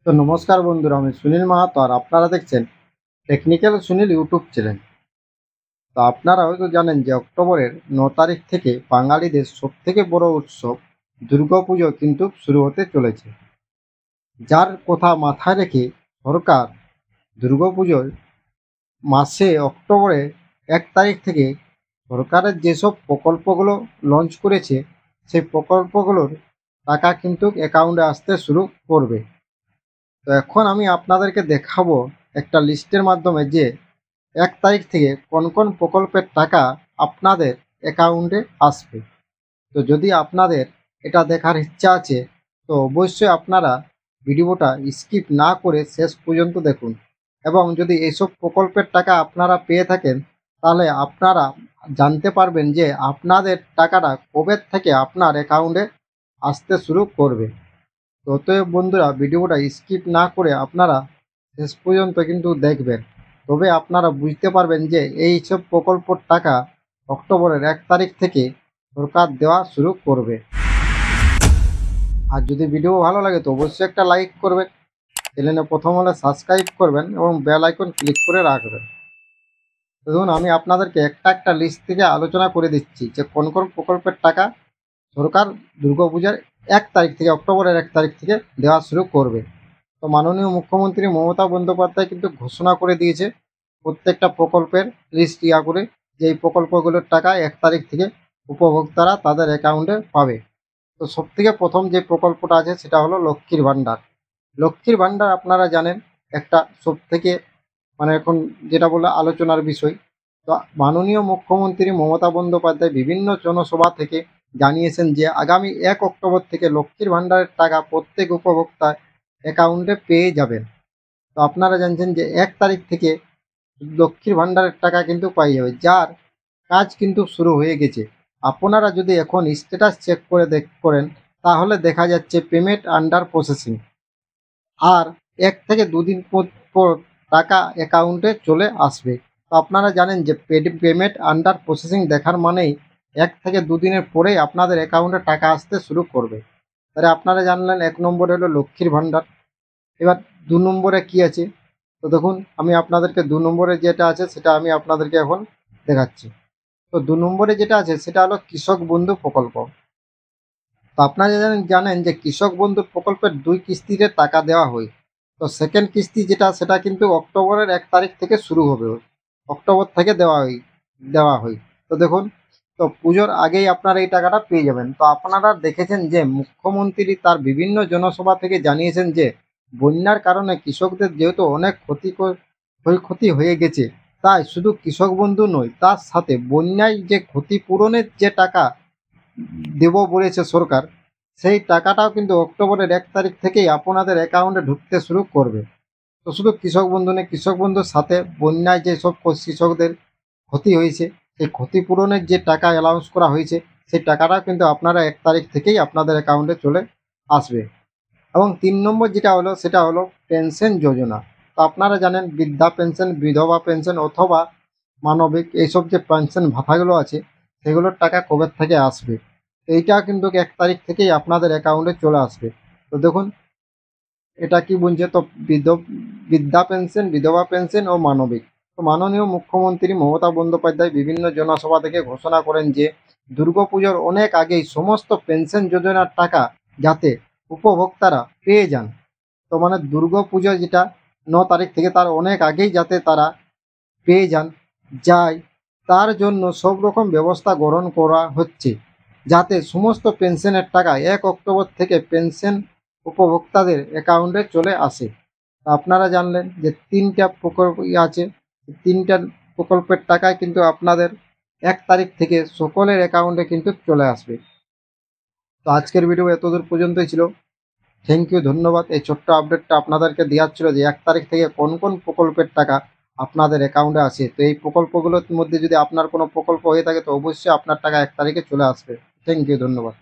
তো নমস্কার বন্ধুরা, আমি সুনীল মাহাতো আর আপনারা দেখছেন টেকনিক্যাল সুনীল ইউটিউব চ্যানেল। তো আপনারা হয়তো জানেন যে অক্টোবরের 9 তারিখ থেকে বাঙালিদের সবথেকে বড় উৎসব দুর্গাপুজো কিন্তু শুরু হতে চলেছে, যার কথা মাথায় রেখে সরকার দুর্গাপুজোর মাসে অক্টোবরে 1 তারিখ থেকে সরকারের যেসব প্রকল্পগুলো লঞ্চ করেছে সেই প্রকল্পগুলোর টাকা কিন্তু অ্যাকাউন্টে আসতে শুরু করবে। তো এখন আমি আপনাদেরকে দেখাবো একটা লিস্টের মাধ্যমে যে 1 তারিখ থেকে কোন কোন প্রকল্পের টাকা আপনাদের অ্যাকাউন্টে আসবে। তো যদি আপনাদের এটা দেখার ইচ্ছা আছে তো অবশ্যই আপনারা ভিডিওটা স্কিপ না করে শেষ পর্যন্ত দেখুন, এবং যদি এইসব প্রকল্পের টাকা আপনারা পেয়ে থাকেন তাহলে আপনারা জানতে পারবেন যে আপনাদের টাকাটা কবে থেকে আপনার অ্যাকাউন্টে আসতে শুরু করবে। তো অতএব বন্ধুরা, ভিডিওটা স্কিপ না করে আপনারা শেষ পর্যন্ত কিন্তু দেখবেন, তবে আপনারা বুঝতে পারবেন যে এই সব প্রকল্পের টাকা অক্টোবরের 1 তারিখ থেকে সরকার দেওয়া শুরু করবে। আর যদি ভিডিও ভালো লাগে তো অবশ্যই একটা লাইক করবেন, চ্যানেলে প্রথম হলে সাবস্ক্রাইব করবেন এবং বেল আইকন ক্লিক করে রাখবেন। দেখুন, আমি আপনাদেরকে একটা একটা লিস্ট থেকে আলোচনা করে দিচ্ছি যে কোন কোন প্রকল্পের টাকা সরকার দুর্গাপূজার 1 তারিখ থেকে, অক্টোবরের 1 তারিখ থেকে দেওয়া শুরু করবে। তো মাননীয় মুখ্যমন্ত্রী মমতা বন্দ্যোপাধ্যায় কিন্তু ঘোষণা করে দিয়েছে প্রত্যেকটা প্রকল্পের লিস্ট করে, যে এই প্রকল্পগুলোর টাকা 1 তারিখ থেকে উপভোক্তারা তাদের অ্যাকাউন্টে পাবে। তো সবথেকে প্রথম যে প্রকল্পটা আছে সেটা হলো লক্ষ্মীর ভাণ্ডার। লক্ষ্মীর ভাণ্ডার আপনারা জানেন একটা সবথেকে এখন যেটা বলে আলোচনার বিষয়। তো মাননীয় মুখ্যমন্ত্রী মমতা বন্দ্যোপাধ্যায় বিভিন্ন জনসভা থেকে জানিয়েছেন যে আগামী 1 অক্টোবর থেকে লক্ষ্মীর ভাণ্ডারের টাকা প্রত্যেক উপভোক্তার অ্যাকাউন্টে পেয়ে যাবেন। তো আপনারা জানছেন যে 1 তারিখ থেকে লক্ষ্মীর ভাণ্ডারের টাকা কিন্তু পাই যাবে, যার কাজ কিন্তু শুরু হয়ে গেছে। আপনারা যদি এখন স্ট্যাটাস চেক করে করেন তাহলে দেখা যাচ্ছে পেমেন্ট আন্ডার প্রসেসিং, আর 1 থেকে 2 দিন পর টাকা অ্যাকাউন্টে চলে আসবে। তো আপনারা জানেন যে পেমেন্ট আন্ডার প্রসেসিং দেখার মানেই 1 থেকে 2 দিনের পরেই আপনাদের অ্যাকাউন্টে টাকা আসতে শুরু করবে। তাহলে আপনারা জানলেন 1 নম্বরে হলো লক্ষ্মীর ভাণ্ডার। এবার 2 নম্বরে কি আছে? তো দেখুন, আমি আপনাদেরকে 2 নম্বরে যেটা আছে সেটা আমি আপনাদেরকে এখন দেখাচ্ছি। তো 2 নম্বরে যেটা আছে সেটা হলো কৃষক বন্ধু প্রকল্প। তো আপনারা জানেন যে কৃষক বন্ধু প্রকল্পের 2 কিস্তিতে টাকা দেওয়া হয়। তো সেকেন্ড কিস্তি যেটা সেটা কিন্তু অক্টোবরের 1 তারিখ থেকে শুরু হবে, অক্টোবর থেকে দেওয়া হয়। তো দেখুন, তো পুজোর আগেই আপনারা এই টাকাটা পেয়ে যাবেন। তো আপনারা দেখেছেন যে মুখ্যমন্ত্রী তার বিভিন্ন জনসভা থেকে জানিয়েছেন যে বন্যার কারণে কৃষকদের যেহেতু অনেক ক্ষয়ক্ষতি হয়ে গেছে, তাই শুধু কৃষক বন্ধু নয়, তার সাথে বন্যায় যে ক্ষতিপূরণের যে টাকা দেব বলেছে সরকার, সেই টাকাটাও কিন্তু অক্টোবরের 1 তারিখ থেকেই আপনাদের অ্যাকাউন্টে ঢুকতে শুরু করবে। তো শুধু কৃষক বন্ধু নেই, কৃষক বন্ধুর সাথে বন্যায় যেসব কৃষকদের ক্ষতি হয়েছে সেই ক্ষতিপূরণের যে টাকা অ্যালাউন্স করা হয়েছে সেই টাকাটাও কিন্তু আপনারা 1 তারিখ থেকেই আপনাদের অ্যাকাউন্টে চলে আসবে। এবং 3 নম্বর যেটা হলো সেটা হলো পেনশন যোজনা। তো আপনারা জানেন বৃদ্ধা পেনশন, বিধবা পেনশন অথবা মানবিক এইসব যে পেনশন ভাতাগুলো আছে সেগুলোর টাকা কবে থেকে আসবে, এইটা কিন্তু 1 তারিখ থেকেই আপনাদের অ্যাকাউন্টে চলে আসবে। তো দেখুন এটা কি বলছে, তো বৃদ্ধা পেনশন, বিধবা পেনশন ও মানবিক। তো মাননীয় মুখ্যমন্ত্রী মমতা বন্দ্যোপাধ্যায় বিভিন্ন জনসভা থেকে ঘোষণা করেন যে দুর্গাপুজোর অনেক আগেই সমস্ত পেনশন যোজনার টাকা যাতে উপভোক্তারা পেয়ে যান। তো দুর্গাপুজো যেটা 9 তারিখ থেকে তার অনেক আগেই যাতে তারা পেয়ে যায়, তার জন্য সব রকম ব্যবস্থা গ্রহণ করা হচ্ছে যাতে সমস্ত পেনশনের টাকা 1 অক্টোবর থেকে পেনশন উপভোক্তাদের অ্যাকাউন্টে চলে আসে। আপনারা জানলেন যে 3টা প্রকল্প আছে, 3টা প্রকল্পের টাকায় কিন্তু আপনাদের 1 তারিখ থেকে সকলের অ্যাকাউন্টে কিন্তু চলে আসবে। তো আজকের ভিডিও এতদূর পর্যন্তই ছিল। থ্যাংক ইউ, ধন্যবাদ। এই ছোট্ট আপডেটটা আপনাদেরকে দেওয়ার ছিল যে 1 তারিখ থেকে কোন কোন প্রকল্পের টাকা আপনাদের অ্যাকাউন্টে আছে। তো এই প্রকল্পগুলোর মধ্যে যদি আপনার কোনো প্রকল্প হয়ে থাকে তো অবশ্যই আপনার টাকা 1 তারিখে চলে আসবে। থ্যাংক ইউ, ধন্যবাদ।